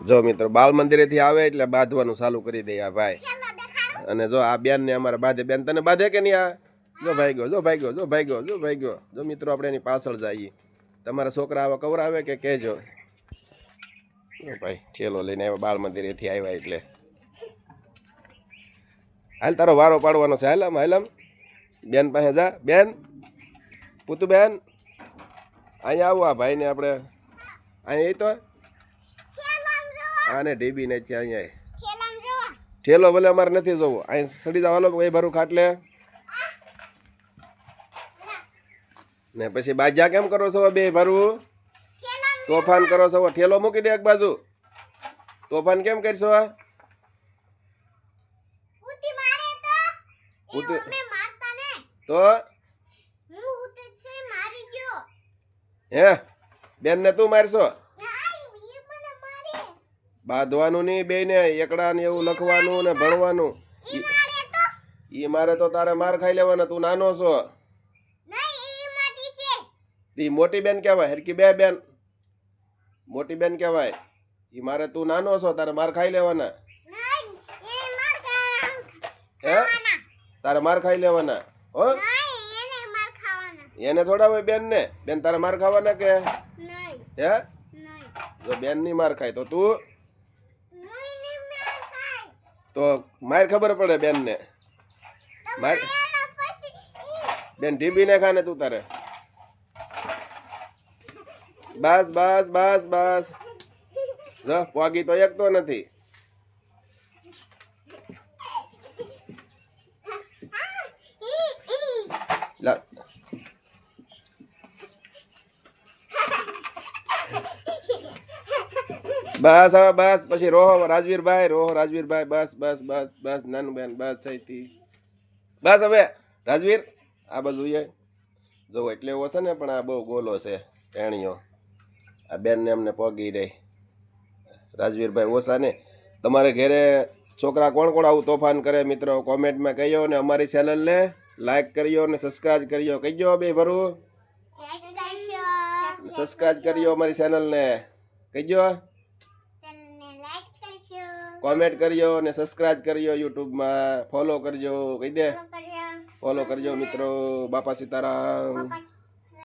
જો મિત્રો બાલ મંદિરેથી આવે એટલે બાંધવાનું ચાલુ કરી દે આ ભાઈ. અને જો આ બેન ને અમારે બાંધે. બેન તને બાંધે કે નહીં? આ જો ભાઈ ગયો, જો ભાઈ ગયો, જો ભાઈ ગયો, જો ભાઈ ગયો. જો મિત્રો આપણે એની પાછળ જઈએ. તમારા છોકરા આવા કવરાવે કે કહેજો. ભાઈ ઠેલો લઈને આવ્યા બાળ મંદિરેથી આવ્યા એટલે. હાલ તારો વારો પાડવાનો છે. હાલમ હાલમ બેન પાસે જા. બેન પૂતુ બેન અહીંયા આવું. આ ભાઈને આપણે અહીંયા તો આને ઢીબી ને છે અહીંયા. ઠેલો ભલે અમારે નથી જોવો. અહીં સડી જાવ. હાલો એ ભરું ખાટલે. ને પછી બાજા કેમ કરો છો બે ભરવું? તોફાન કરો છો. ઠેલો મૂકી દે એક બાજુ. તોફાન કેમ કરશો? તો હે બેન ને તું મારશો? બાંધવાનું નહીં બે ને એકડા ને એવું લખવાનું ને ભણવાનું. ઈ મારે તો તારે માર ખાઈ લેવાના. તું નાનો છો. ઈ મોટી બેન કહેવાય. હરકી બે બેન મોટી બેન કહેવાય. ઈ મારે તું નાનો છો તારે માર ખાઈ લેવાના. હે તારે માર ખાઈ લેવાના. હો એને થોડા હોય બેન ને. બેન તારે માર ખાવાના કે હે? જો બેન ની માર ખાય તો તું તો માર ખબર પડે બેન ને. માર બેન ઢીબી ને ખાને તું તારે. બસ બસ બસ બસ. જો પોગી તો એક તો નથી. બસ હવે બસ. પછી રોહો રાજવીરભાઈ. રોહો રાજવીરભાઈ. બસ બસ બસ બસ. નાનું બેન બસ સહીથી. બસ હવે રાજવીર આ બાજુ જવો એટલે એવો છે ને પણ આ બહુ ગોલો છે ટેણીઓ. આ બેન ને અમને પગી રહી. રાજવીરભાઈ ઓછા ને. તમારે ઘેરે છોકરા કોણ કોણ આવું તોફાન કરે મિત્રો કોમેન્ટમાં કહીયો. ને અમારી ચેનલને લાઈક કર્યો ને સબસ્ક્રાઇબ કર્યો. કહીજો બે ભરું. સબસ્ક્રાઇબ કર્યો અમારી ચેનલને. કહીજો. કોમેન્ટ કર્યો ને સબસ્ક્રાઇબ કર્યો. યુટ્યુબમાં ફોલો કરજો. કહી દે ફોલો કરજો મિત્રો. બાપા સીતારામ.